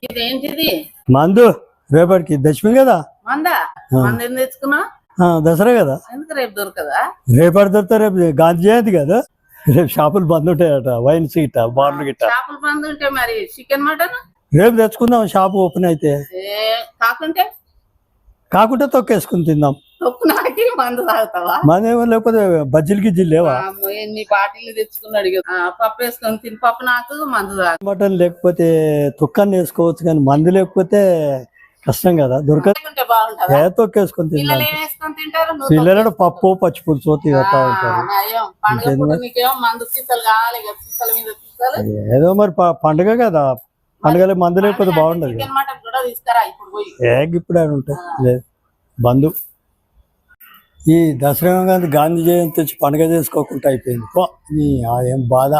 ఇదేంటిది మందు రేపటికి దశమి కదా. మందా మంద ఏం తెచ్చుకున్నా దసరా కదా. ఎందుకు రేపు దొరకదా? రేపటి దొరుకుతా. రేపు గాంధీ జయంతి కదా. రేపు షాపులు బంద్ ఉంటాయట. వైన్ సీట బార్లు గిట్ట షాపులు బంద్ ఉంటే మరి చికెన్ మటన్ రేపు తెచ్చుకుందాం. షాపు ఓపెన్ అయితే కాకుంటే తొక్కేసుకుని తిందాం. తొక్కు నాకి మందు తాగుతావా? మందేమో లేకపోతే బజ్జీలు గిజ్జీలు లేవా? ఎన్ని బాటిల్ తెచ్చుకున్నాడు కదా. పప్పు వేసుకొని తిని పప్పు నాకు మందు తాగు. మటన్ లేకపోతే తొక్కని వేసుకోవచ్చు కానీ మందు లేకపోతే కష్టం కదా. దొరకదు. తొక్కేసుకొని తింటాం. పిల్లలు పప్పు పచ్చి పులుసు తింటా ఉంటారు. ఏదో మరి పండుగ కదా. పండుగలో మందు లేకపోతే బాగుండదు. ఇప్పుడు అని ఉంటాయి లేదు బంధు. ఈ దసరా గాంధీ జయంతి వచ్చి పండుగ చేసుకోకుండా అయిపోయింది. ఏం బాధ.